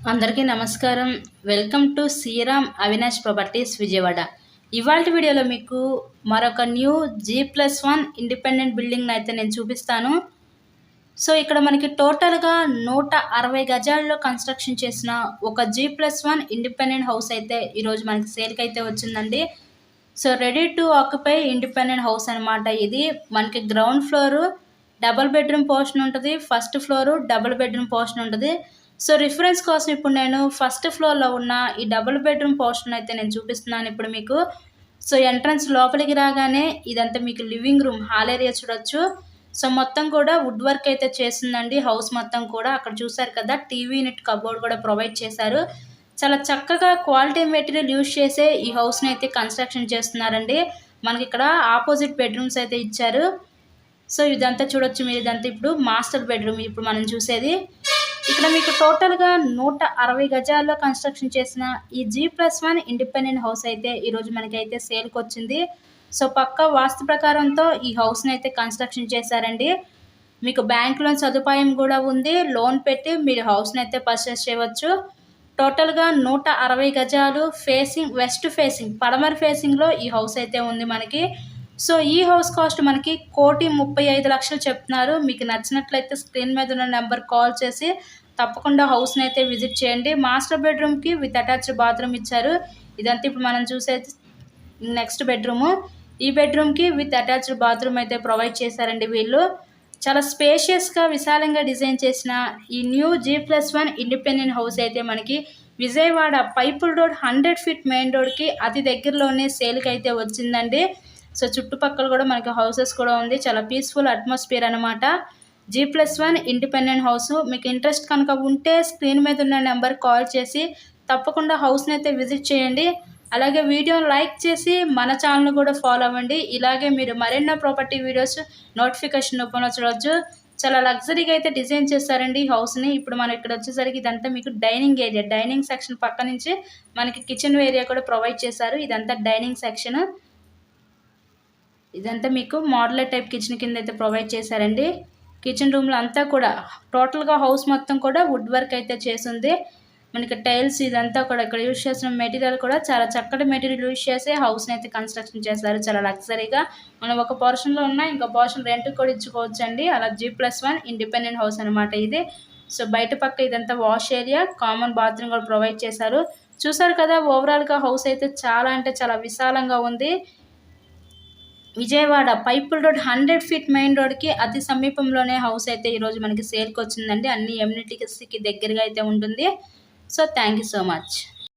అందరికీ నమస్కారం. Welcome to Shriram Avinash properties Vijayawada. ఇవాల్టి వీడియోలో మీకు మరొక న్యూ G+1 ఇండిపెండెంట్ బిల్డింగ్ని అయితే నేను చూపిస్తాను. సో ఇక్కడ మనకి టోటల్గా 160 గజాల్లో కన్స్ట్రక్షన్ చేసిన ఒక G+1 ఇండిపెండెంట్ హౌస్ అయితే ఈరోజు మనకి సేల్కి అయితే వచ్చిందండి. So ready to occupy independent house అనమాట. ఇది మనకి ground floor double bedroom portion ఉంటుంది, first floor double bedroom portion ఉంటుంది. సో రిఫరెన్స్ కోసం ఇప్పుడు నేను ఫస్ట్ ఫ్లోర్లో ఉన్న ఈ డబుల్ బెడ్రూమ్ పోర్షన్ అయితే నేను చూపిస్తున్నాను ఇప్పుడు మీకు. సో ఎంట్రన్స్ లోపలికి రాగానే ఇదంతా మీకు లివింగ్ రూమ్ హాల్ ఏరియా చూడొచ్చు. సో మొత్తం కూడా వుడ్ వర్క్ అయితే చేసిందండి హౌస్ మొత్తం కూడా. అక్కడ చూసారు కదా టీవీ యూనిట్ కబోర్డ్ కూడా ప్రొవైడ్ చేశారు. చాలా చక్కగా క్వాలిటీ మెటీరియల్ యూజ్ చేసే ఈ హౌస్ని అయితే కన్స్ట్రక్షన్ చేస్తున్నారండి. మనకి ఇక్కడ ఆపోజిట్ బెడ్రూమ్స్ అయితే ఇచ్చారు. సో ఇదంతా చూడొచ్చు మీరు. ఇదంతా ఇప్పుడు మాస్టర్ బెడ్రూమ్ ఇప్పుడు మనం చూసేది. ఇక్కడ మీకు టోటల్గా 160 గజాల్లో కన్స్ట్రక్షన్ చేసిన ఈ G+1 ఇండిపెండెంట్ హౌస్ అయితే ఈరోజు మనకైతే సేల్కి వచ్చింది. సో పక్కా వాస్తు ప్రకారంతో ఈ హౌస్ని అయితే కన్స్ట్రక్షన్ చేశారండి. మీకు బ్యాంక్ లోన్ సదుపాయం కూడా ఉంది. లోన్ పెట్టి మీరు హౌస్ని అయితే పర్చేస్ చేయవచ్చు. టోటల్గా 160 గజాలు ఫేసింగ్ వెస్ట్ ఫేసింగ్ పడమర ఫేసింగ్లో ఈ హౌస్ అయితే ఉంది మనకి. సో ఈ హౌస్ కాస్ట్ మనకి 1,35,00,000 చెప్తున్నారు. మీకు నచ్చినట్లయితే స్క్రీన్ మీద ఉన్న నెంబర్ కాల్ చేసి తప్పకుండా హౌస్ని అయితే విజిట్ చేయండి. మాస్టర్ బెడ్రూమ్కి విత్ అటాచ్డ్ బాత్రూమ్ ఇచ్చారు. ఇదంతా ఇప్పుడు మనం చూసేది నెక్స్ట్ బెడ్రూము. ఈ బెడ్రూమ్కి విత్ అటాచ్డ్ బాత్రూమ్ అయితే ప్రొవైడ్ చేశారండి వీళ్ళు. చాలా స్పేషియస్గా విశాలంగా డిజైన్ చేసిన ఈ న్యూ G+1 ఇండిపెండెంట్ హౌస్ అయితే మనకి విజయవాడ పైపుల్ రోడ్ 100 ఫీట్ మెయిన్ రోడ్కి అతి దగ్గరలోనే సేల్కి అయితే వచ్చిందండి. సో చుట్టుపక్కల కూడా మనకి హౌసెస్ కూడా ఉంది. చాలా పీస్ఫుల్ అట్మాస్ఫియర్ అనమాట. G+1 independent house. మీకు ఇంట్రెస్ట్ కనుక ఉంటే స్క్రీన్ మీద ఉన్న నెంబర్ కాల్ చేసి తప్పకుండా హౌస్ని అయితే విజిట్ చేయండి. అలాగే వీడియోని లైక్ చేసి మన ఛానల్ని కూడా ఫాలో అవ్వండి. ఇలాగే మీరు మరెన్నో ప్రాపర్టీ వీడియోస్ నోటిఫికేషన్ రూపంలో చూడవచ్చు. చాలా లగ్జరీగా అయితే డిజైన్ చేస్తారండి ఈ హౌస్ని. ఇప్పుడు మనం ఇక్కడ వచ్చేసరికి ఇదంతా మీకు డైనింగ్ ఏరియా. డైనింగ్ సెక్షన్ పక్క నుంచి మనకి కిచెన్ ఏరియా కూడా ప్రొవైడ్ చేశారు. ఇదంతా డైనింగ్ సెక్షన్. ఇదంతా మీకు మోడలర్ టైప్ కిచెన్ కింద అయితే ప్రొవైడ్ చేశారండి. కిచెన్ రూమ్లో అంతా కూడా టోటల్గా హౌస్ మొత్తం కూడా వుడ్ వర్క్ అయితే చేసింది. మనకి టైల్స్ ఇదంతా కూడా ఇక్కడ యూజ్ చేసిన మెటీరియల్ కూడా చాలా చక్కటి మెటీరియల్ యూజ్ చేసి హౌస్ని అయితే కన్స్ట్రక్షన్ చేస్తారు. చాలా లగ్జరీగా మనం ఒక పోర్షన్లో ఉన్న ఇంకో పోర్షన్ రెంట్కి కూడా ఇచ్చుకోవచ్చు అండి. అలా G+1 ఇండిపెండెంట్ హౌస్ అనమాట ఇది. సో బయట పక్క ఇదంతా వాష్ ఏరియా, కామన్ బాత్రూమ్ కూడా ప్రొవైడ్ చేశారు. చూసారు కదా ఓవరాల్గా హౌస్ అయితే చాలా అంటే చాలా విశాలంగా ఉంది. విజయవాడ పైపుల్ రోడ్ 100 ఫీట్ మెయిన్ రోడ్కి అతి సమీపంలోనే హౌస్ అయితే ఈరోజు మనకి సేల్కి వచ్చిందండి. అన్ని ఎమ్యూనిటీస్కి దగ్గరగా అయితే ఉంటుంది. So thank you so much.